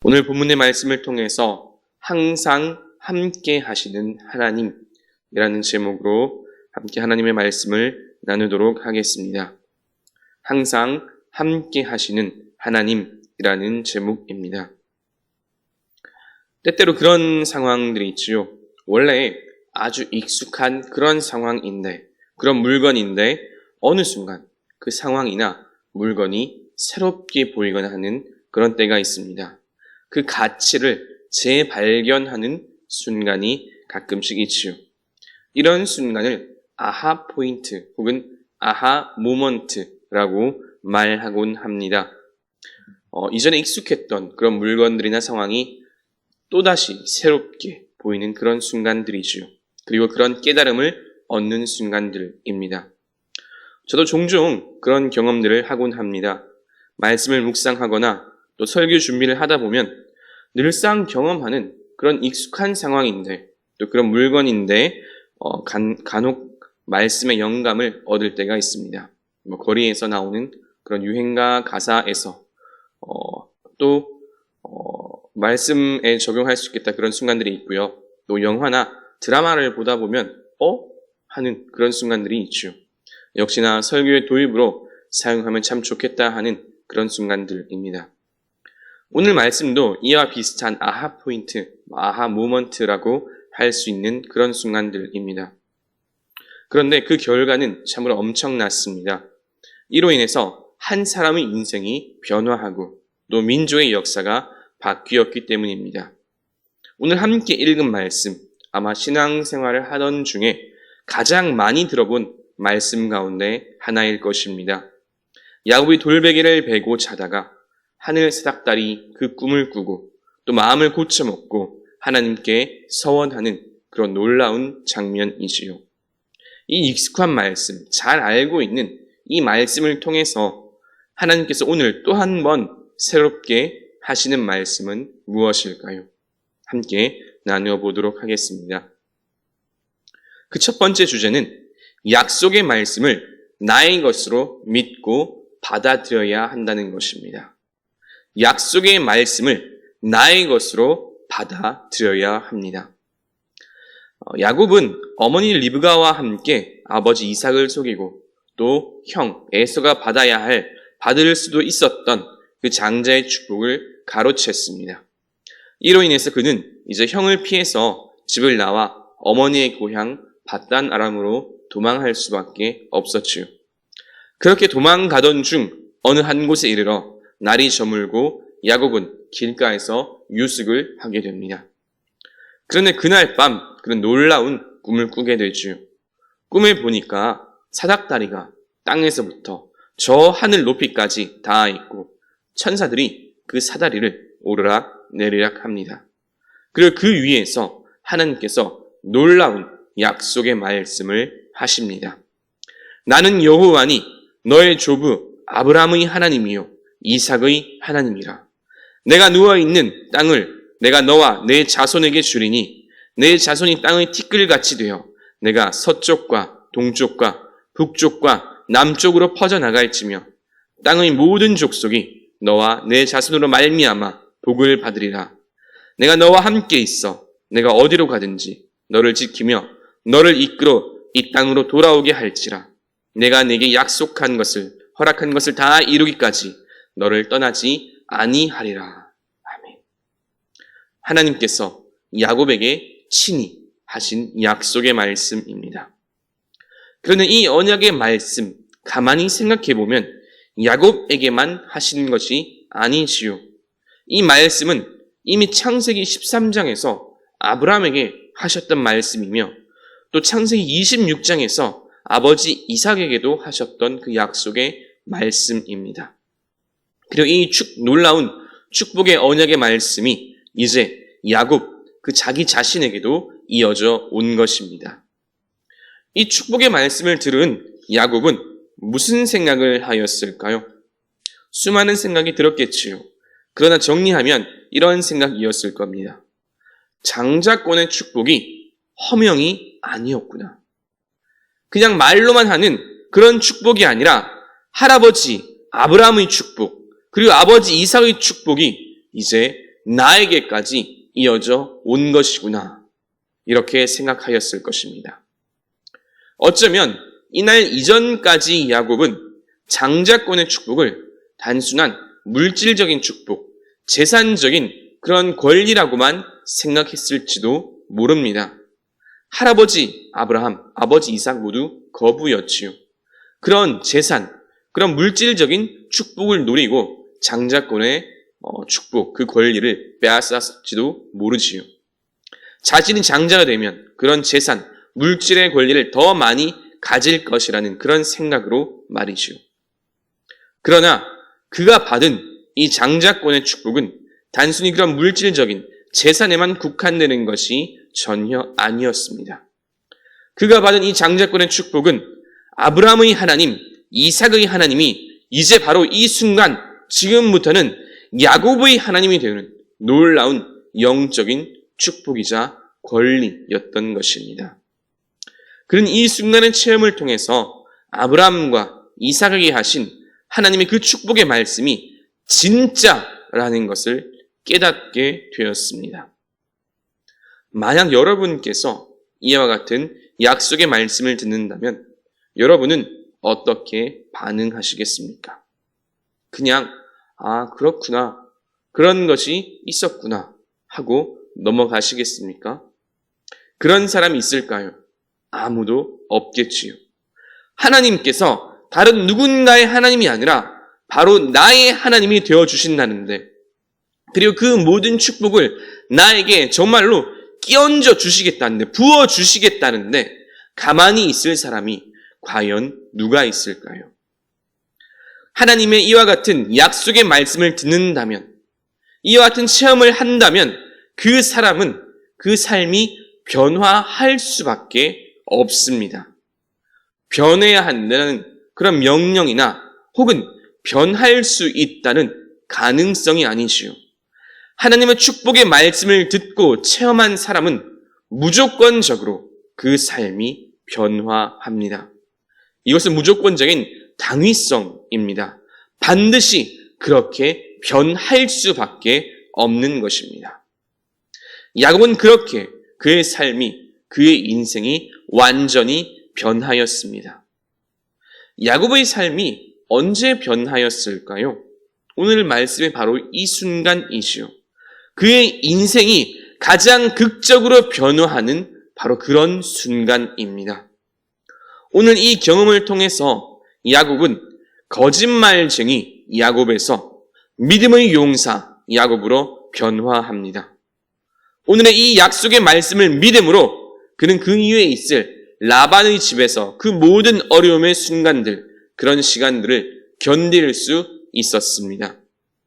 오늘 본문의 말씀을 통해서 항상 함께 하시는 하나님이라는 제목으로 함께 하나님의 말씀을 나누도록 하겠습니다. 항상 함께 하시는 하나님이라는 제목입니다. 때때로 그런 상황들이 있지요. 원래 아주 익숙한 그런 상황인데, 그런 물건인데 어느 순간 그 상황이나 물건이 새롭게 보이거나 하는 그런 때가 있습니다. 그 가치를 재발견하는 순간이 가끔씩 있지요. 이런 순간을 아하 포인트 혹은 아하 모먼트라고 말하곤 합니다. 이전에 익숙했던 그런 물건들이나 상황이 또다시 새롭게 보이는 그런 순간들이지요. 그리고 그런 깨달음을 얻는 순간들입니다. 저도 종종 그런 경험들을 하곤 합니다. 말씀을 묵상하거나 또 설교 준비를 하다 보면 늘상 경험하는 그런 익숙한 상황인데 또 그런 물건인데 간혹 말씀의 영감을 얻을 때가 있습니다. 거리에서 나오는 그런 유행가 가사에서 또 말씀에 적용할 수 있겠다 그런 순간들이 있고요. 또 영화나 드라마를 보다 보면 하는 그런 순간들이 있죠. 역시나 설교의 도입으로 사용하면 참 좋겠다 하는 그런 순간들입니다. 오늘 말씀도 이와 비슷한 아하 포인트, 아하 모먼트라고 할 수 있는 그런 순간들입니다. 그런데 그 결과는 참으로 엄청났습니다. 이로 인해서 한 사람의 인생이 변화하고 또 민족의 역사가 바뀌었기 때문입니다. 오늘 함께 읽은 말씀, 아마 신앙생활을 하던 중에 가장 많이 들어본 말씀 가운데 하나일 것입니다. 야곱이 돌베개를 베고 자다가 하늘 사닥다리 그 꿈을 꾸고 또 마음을 고쳐먹고 하나님께 서원하는 그런 놀라운 장면이지요. 이 익숙한 말씀, 잘 알고 있는 이 말씀을 통해서 하나님께서 오늘 또 한 번 새롭게 하시는 말씀은 무엇일까요? 함께 나누어 보도록 하겠습니다. 그 첫 번째 주제는 약속의 말씀을 나의 것으로 믿고 받아들여야 한다는 것입니다. 약속의 말씀을 나의 것으로 받아들여야 합니다. 야곱은 어머니 리브가와 함께 아버지 이삭을 속이고 또 형 에서가 받을 수도 있었던 그 장자의 축복을 가로챘습니다. 이로 인해서 그는 이제 형을 피해서 집을 나와 어머니의 고향 밧단 아람으로 도망할 수밖에 없었지요. 그렇게 도망가던 중 어느 한 곳에 이르러 날이 저물고 야곱은 길가에서 유숙을 하게 됩니다. 그런데 그날 밤 그는 놀라운 꿈을 꾸게 되지요. 꿈을 보니까 사닥다리가 땅에서부터 저 하늘 높이까지 닿아 있고 천사들이 그 사다리를 오르락 내리락 합니다. 그리고 그 위에서 하나님께서 놀라운 약속의 말씀을 하십니다. 나는 여호와니 너의 조부 아브라함의 하나님이요 이삭의 하나님이라. 내가 누워있는 땅을 내가 너와 내 자손에게 주리니 내 자손이 땅의 티끌같이 되어 내가 서쪽과 동쪽과 북쪽과 남쪽으로 퍼져나갈지며 땅의 모든 족속이 너와 내 자손으로 말미암아 복을 받으리라. 내가 너와 함께 있어 내가 어디로 가든지 너를 지키며 너를 이끌어 이 땅으로 돌아오게 할지라. 내가 네게 약속한 것을 허락한 것을 다 이루기까지 너를 떠나지 아니하리라. 아멘. 하나님께서 야곱에게 친히 하신 약속의 말씀입니다. 그런데 이 언약의 말씀 가만히 생각해 보면 야곱에게만 하시는 것이 아니지요. 이 말씀은 이미 창세기 13장에서 아브라함에게 하셨던 말씀이며 또 창세기 26장에서 아버지 이삭에게도 하셨던 그 약속의 말씀입니다. 그리고 이 놀라운 축복의 언약의 말씀이 이제 야곱 그 자기 자신에게도 이어져 온 것입니다. 이 축복의 말씀을 들은 야곱은 무슨 생각을 하였을까요? 수많은 생각이 들었겠지요. 그러나 정리하면 이런 생각이었을 겁니다. 장자권의 축복이 허명이 아니었구나. 그냥 말로만 하는 그런 축복이 아니라 할아버지 아브라함의 축복, 그리고 아버지 이삭의 축복이 이제 나에게까지 이어져 온 것이구나. 이렇게 생각하였을 것입니다. 어쩌면 이날 이전까지 야곱은 장자권의 축복을 단순한 물질적인 축복, 재산적인 그런 권리라고만 생각했을지도 모릅니다. 할아버지 아브라함, 아버지 이삭 모두 거부였지요. 그런 재산, 그런 물질적인 축복을 노리고 장자권의 축복, 그 권리를 빼앗았을지도 모르지요. 자신이 장자가 되면 그런 재산, 물질의 권리를 더 많이 가질 것이라는 그런 생각으로 말이지요. 그러나 그가 받은 이 장자권의 축복은 단순히 그런 물질적인 재산에만 국한되는 것이 전혀 아니었습니다. 그가 받은 이 장자권의 축복은 아브라함의 하나님, 이삭의 하나님이 이제 바로 이 순간 지금부터는 야곱의 하나님이 되는 놀라운 영적인 축복이자 권리였던 것입니다. 그는 이 순간의 체험을 통해서 아브라함과 이삭에게 하신 하나님의 그 축복의 말씀이 진짜라는 것을 깨닫게 되었습니다. 만약 여러분께서 이와 같은 약속의 말씀을 듣는다면 여러분은 어떻게 반응하시겠습니까? 그냥 그렇구나, 그런 것이 있었구나 하고 넘어가시겠습니까? 그런 사람이 있을까요? 아무도 없겠지요. 하나님께서 다른 누군가의 하나님이 아니라 바로 나의 하나님이 되어주신다는데, 그리고 그 모든 축복을 나에게 정말로 끼얹어 주시겠다는데, 부어 주시겠다는데 가만히 있을 사람이 과연 누가 있을까요? 하나님의 이와 같은 약속의 말씀을 듣는다면, 이와 같은 체험을 한다면 그 사람은 그 삶이 변화할 수밖에 없습니다. 변해야 한다는 그런 명령이나 혹은 변할 수 있다는 가능성이 아니지요. 하나님의 축복의 말씀을 듣고 체험한 사람은 무조건적으로 그 삶이 변화합니다. 이것은 무조건적인 당위성입니다. 반드시 그렇게 변할 수밖에 없는 것입니다. 야곱은 그렇게 그의 삶이, 그의 인생이 완전히 변하였습니다. 야곱의 삶이 언제 변하였을까요? 오늘 말씀의 바로 이 순간이지요. 그의 인생이 가장 극적으로 변화하는 바로 그런 순간입니다. 오늘 이 경험을 통해서 야곱은 거짓말쟁이 야곱에서 믿음의 용사 야곱으로 변화합니다. 오늘의 이 약속의 말씀을 믿음으로 그는 그 이후에 있을 라반의 집에서 그 모든 어려움의 순간들, 그런 시간들을 견딜 수 있었습니다.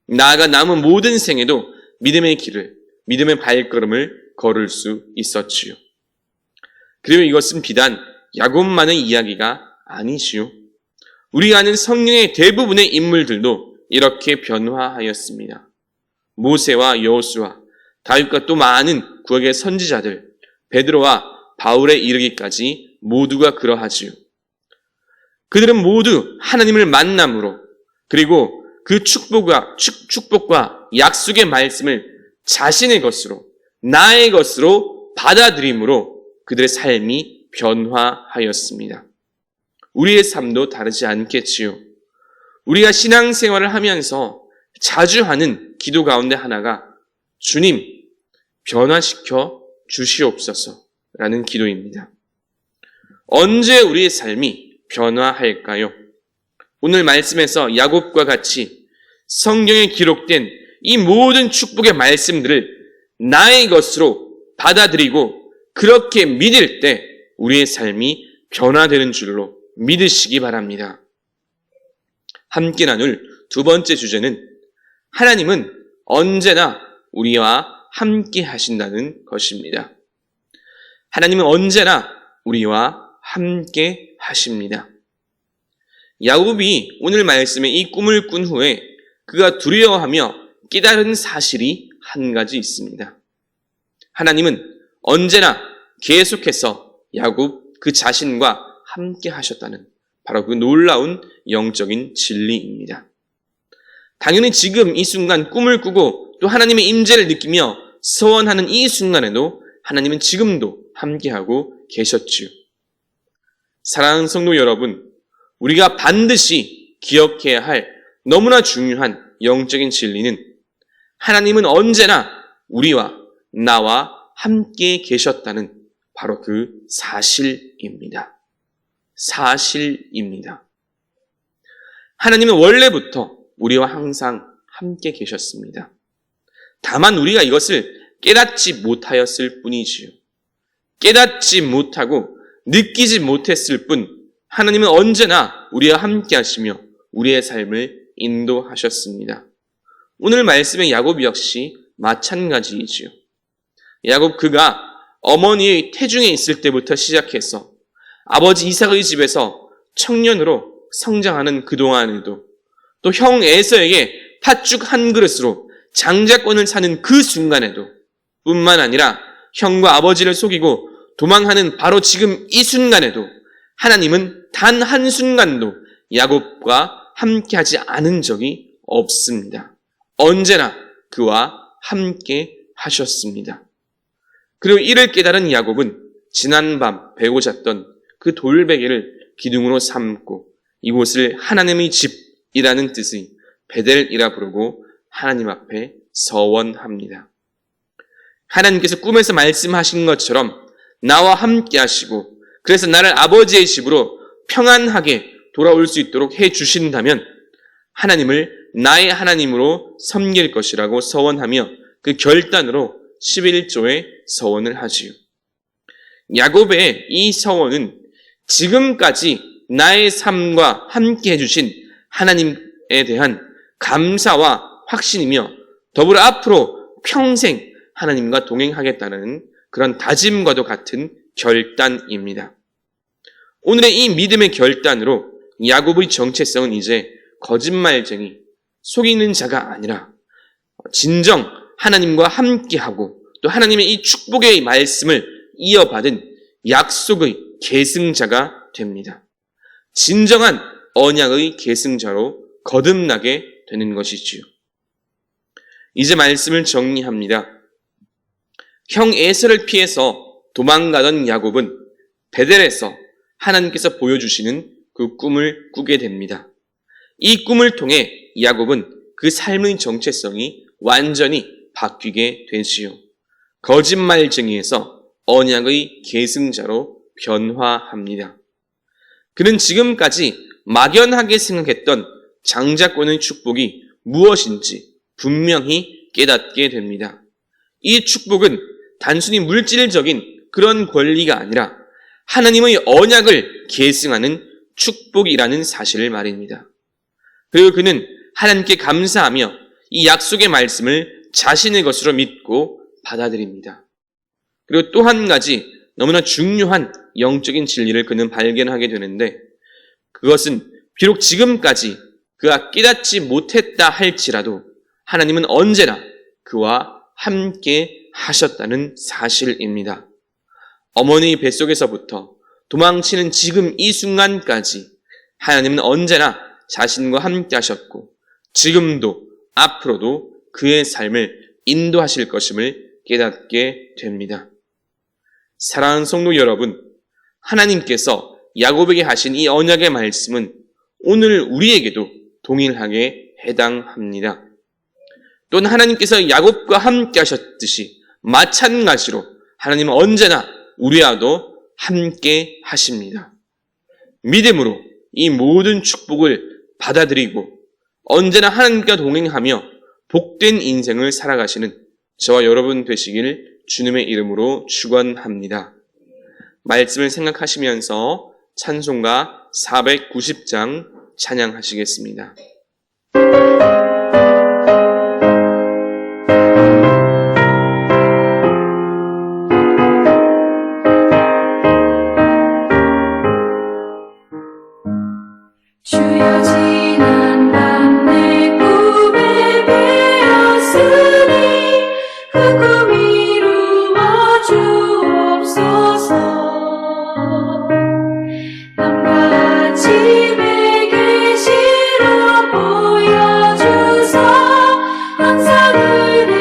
나아가 남은 모든 생에도 믿음의 길을, 믿음의 발걸음을 걸을 수 있었지요. 그리고 이것은 비단 야곱만의 이야기가 아니지요. 우리가 아는 성경의 대부분의 인물들도 이렇게 변화하였습니다. 모세와 여호수아, 다윗과 또 많은 구약의 선지자들, 베드로와 바울에 이르기까지 모두가 그러하지요. 그들은 모두 하나님을 만남으로, 그리고 그 축복과 약속의 말씀을 자신의 것으로, 나의 것으로 받아들임으로 그들의 삶이 변화하였습니다. 우리의 삶도 다르지 않겠지요. 우리가 신앙생활을 하면서 자주 하는 기도 가운데 하나가 주님, 변화시켜 주시옵소서라는 기도입니다. 언제 우리의 삶이 변화할까요? 오늘 말씀에서 야곱과 같이 성경에 기록된 이 모든 축복의 말씀들을 나의 것으로 받아들이고 그렇게 믿을 때 우리의 삶이 변화되는 줄로 믿으시기 바랍니다. 함께 나눌 두 번째 주제는 하나님은 언제나 우리와 함께 하신다는 것입니다. 하나님은 언제나 우리와 함께 하십니다. 야곱이 오늘 말씀에 이 꿈을 꾼 후에 그가 두려워하며 깨달은 사실이 한 가지 있습니다. 하나님은 언제나 계속해서 야곱 그 자신과 함께 하셨다는 바로 그 놀라운 영적인 진리입니다. 당연히 지금 이 순간 꿈을 꾸고 또 하나님의 임재를 느끼며 서원하는 이 순간에도 하나님은 지금도 함께하고 계셨지요. 사랑하는 성도 여러분, 우리가 반드시 기억해야 할 너무나 중요한 영적인 진리는 하나님은 언제나 우리와 나와 함께 계셨다는 바로 그 사실입니다. 사실입니다. 하나님은 원래부터 우리와 항상 함께 계셨습니다. 다만 우리가 이것을 깨닫지 못하였을 뿐이지요. 깨닫지 못하고 느끼지 못했을 뿐 하나님은 언제나 우리와 함께 하시며 우리의 삶을 인도하셨습니다. 오늘 말씀의 야곱 역시 마찬가지이지요. 야곱 그가 어머니의 태중에 있을 때부터 시작해서 아버지 이삭의 집에서 청년으로 성장하는 그동안에도 또 형 에서에게 팥죽 한 그릇으로 장자권을 사는 그 순간에도 뿐만 아니라 형과 아버지를 속이고 도망하는 바로 지금 이 순간에도 하나님은 단 한순간도 야곱과 함께하지 않은 적이 없습니다. 언제나 그와 함께 하셨습니다. 그리고 이를 깨달은 야곱은 지난밤 베고 잤던 그 돌베개를 기둥으로 삼고 이곳을 하나님의 집이라는 뜻의 베델이라 부르고 하나님 앞에 서원합니다. 하나님께서 꿈에서 말씀하신 것처럼 나와 함께 하시고 그래서 나를 아버지의 집으로 평안하게 돌아올 수 있도록 해주신다면 하나님을 나의 하나님으로 섬길 것이라고 서원하며 그 결단으로 11조의 서원을 하지요. 야곱의 이 서원은 지금까지 나의 삶과 함께 해주신 하나님에 대한 감사와 확신이며 더불어 앞으로 평생 하나님과 동행하겠다는 그런 다짐과도 같은 결단입니다. 오늘의 이 믿음의 결단으로 야곱의 정체성은 이제 거짓말쟁이, 속이는 자가 아니라 진정 하나님과 함께하고 또 하나님의 이 축복의 말씀을 이어받은 약속의 계승자가 됩니다. 진정한 언약의 계승자로 거듭나게 되는 것이지요. 이제 말씀을 정리합니다. 형 에서를 피해서 도망가던 야곱은 베델에서 하나님께서 보여주시는 그 꿈을 꾸게 됩니다. 이 꿈을 통해 야곱은 그 삶의 정체성이 완전히 바뀌게 되지요. 거짓말쟁이에서 언약의 계승자로 변화합니다. 그는 지금까지 막연하게 생각했던 장자권의 축복이 무엇인지 분명히 깨닫게 됩니다. 이 축복은 단순히 물질적인 그런 권리가 아니라 하나님의 언약을 계승하는 축복이라는 사실을 말입니다. 그리고 그는 하나님께 감사하며 이 약속의 말씀을 자신의 것으로 믿고 받아들입니다. 그리고 또 한 가지 너무나 중요한 영적인 진리를 그는 발견하게 되는데 그것은 비록 지금까지 그가 깨닫지 못했다 할지라도 하나님은 언제나 그와 함께 하셨다는 사실입니다. 어머니 뱃속에서부터 도망치는 지금 이 순간까지 하나님은 언제나 자신과 함께 하셨고 지금도 앞으로도 그의 삶을 인도하실 것임을 깨닫게 됩니다. 사랑하는 성도 여러분, 하나님께서 야곱에게 하신 이 언약의 말씀은 오늘 우리에게도 동일하게 해당합니다. 또는 하나님께서 야곱과 함께 하셨듯이 마찬가지로 하나님은 언제나 우리와도 함께 하십니다. 믿음으로 이 모든 축복을 받아들이고 언제나 하나님과 동행하며 복된 인생을 살아가시는 저와 여러분 되시길 주님의 이름으로 축원합니다. 말씀을 생각하시면서 찬송가 490장 찬양하시겠습니다. 주여 지난 밤 내 꿈에 베었으니 그 꿈 이루어 주옵소서. 밤과 집에 계시로 보여주소. 항상 은혜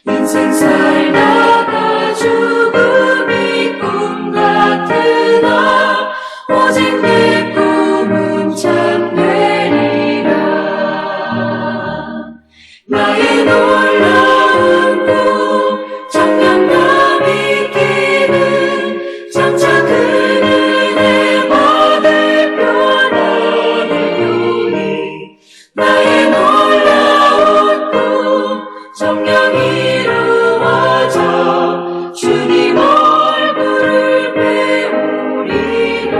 인생 살다가 죽음이 꿈 같으나 오직 내 꿈은 참되리라. 나의 놀라운 꿈 청량감이 끼는 장차 그 은혜 받을 편안을 요리. 나의 놀라운 꿈 정녕 이루어져 주님 얼굴을 배우리라.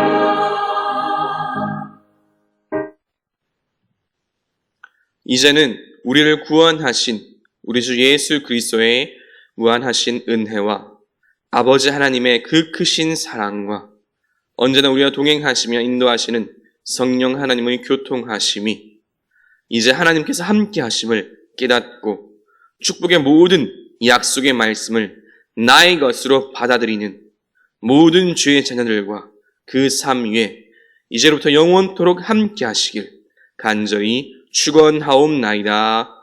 이제는 우리를 구원하신 우리 주 예수 그리스도의 무한하신 은혜와 아버지 하나님의 그 크신 사랑과 언제나 우리와 동행하시며 인도하시는 성령 하나님의 교통하심이 이제 하나님께서 함께 하심을 깨닫고 축복의 모든 약속의 말씀을 나의 것으로 받아들이는 모든 주의 자녀들과 그 삶 위에 이제로부터 영원토록 함께 하시길 간절히 축원하옵나이다.